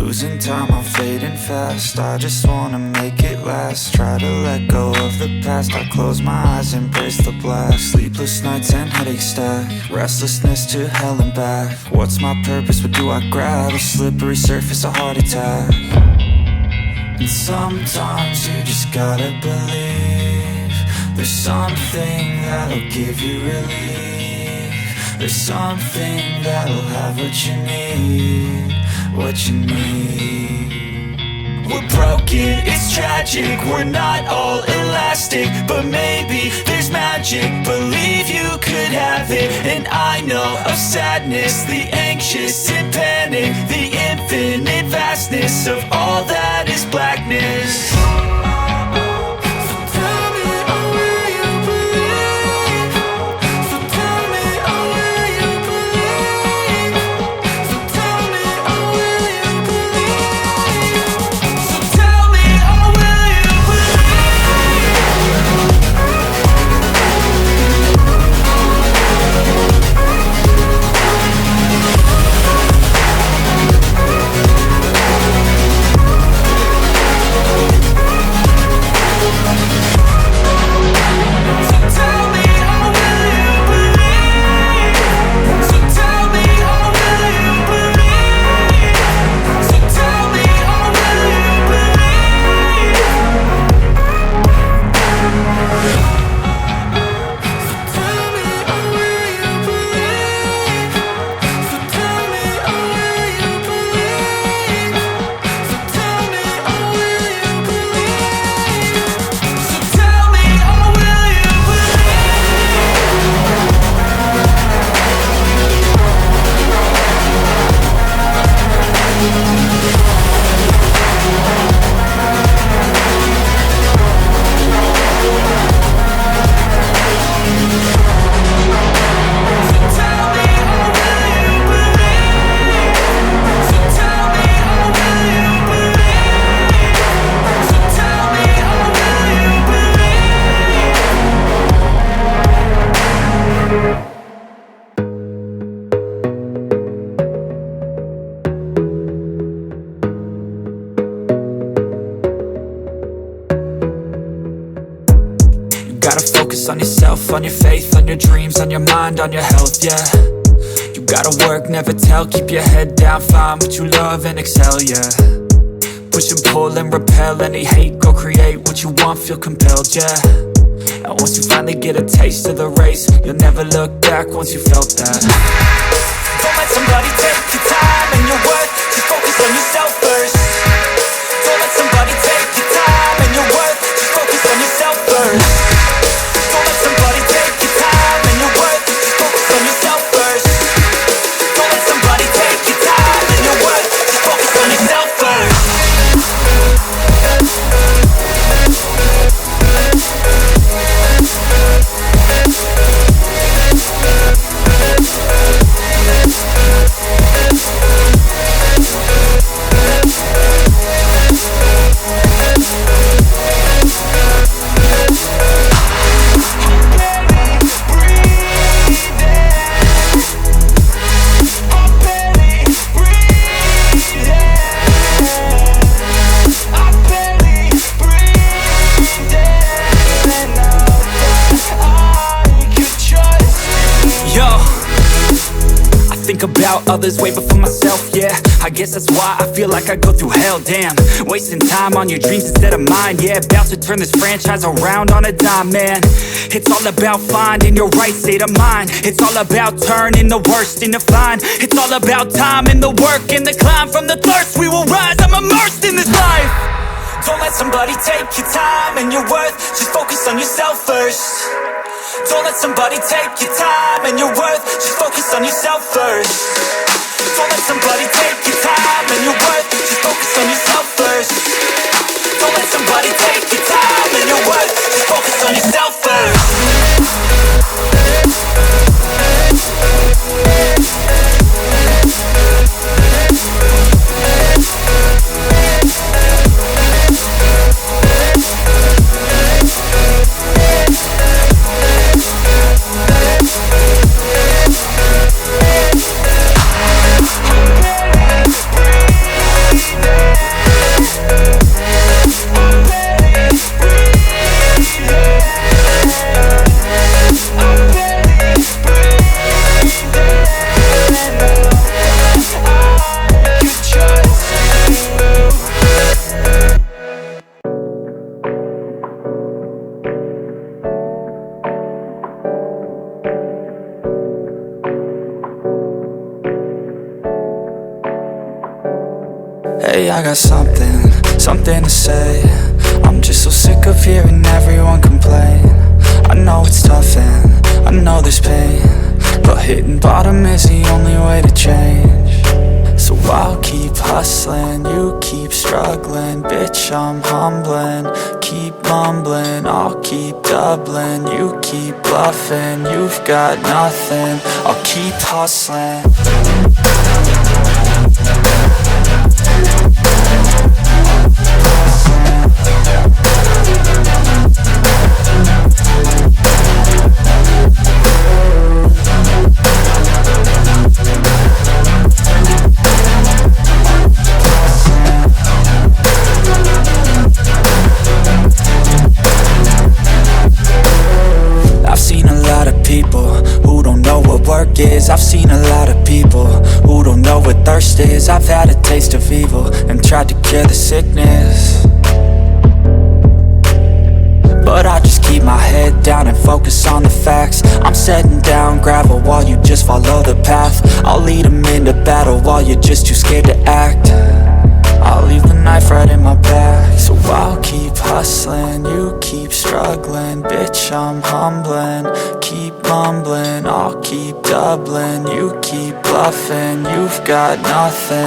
Losing time, I'm fading fast. I just wanna make it last. Try to let go of the past. I close my eyes, embrace the blast. Sleepless nights and headache stack. Restlessness to hell and back. What's my purpose, what do I grab? A slippery surface, a heart attack. And sometimes you just gotta believe there's something that'll give you relief. There's something that'll have what you need. What you need. We're broken, it's tragic. We're not all elastic, but maybe there's magic. Believe you could have it. And I know of sadness, the anxious and panic, the infinite vastness of all that is blackness. Gotta focus on yourself, on your faith, on your dreams, on your mind, on your health, yeah. You gotta work, never tell, keep your head down, find what you love and excel, yeah. Push and pull and repel any hate, go create what you want, feel compelled, yeah. And once you finally get a taste of the race, you'll never look back once you felt that. Don't let somebody take your time and your worth, just focus on yourself first. Don't let somebody take your time and your worth, just focus on yourself first. Don't let somebody take your time and your worth, just focus on yourself first. Don't let somebody take your time and your worth, just focus on yourself first. Think about others way before myself, yeah. I guess that's why I feel like I go through hell, damn. Wasting time on your dreams instead of mine, yeah. About to turn this franchise around on a dime, man. It's all about finding your right state of mind. It's all about turning the worst into fine. It's all about time and the work and the climb. From the thirst we will rise, I'm immersed in this life. Don't let somebody take your time and your worth, just focus on yourself first. Don't let somebody take your time and your worth, just focus on yourself first. Don't let somebody take your time and your worth, just focus on yourself first. Don't let somebody take your time and your worth, just focus on yourself first. Lately I got something to say. I'm just so sick of hearing everyone complain. I know it's tough and I know there's pain, but hitting bottom is the only way to change. So I'll keep hustling, you keep struggling. Bitch, I'm humbling, keep mumbling. I'll keep doubling, you keep bluffing. You've got nothing, I'll keep hustling. I've seen a lot of people who don't know what work is. I've seen a lot of people who don't know what thirst is. I've had a taste of evil and tried to cure the sickness, but I just keep my head down and focus on the facts. I'm setting down gravel while you just follow the path. I'll lead them into battle while you're just too scared to act. I'll leave the knife right in my back. So I'll keep hustling, you keep struggling. Bitch, I'm humbling, keep mumbling. I'll keep doubling, you keep bluffing. You've got nothing,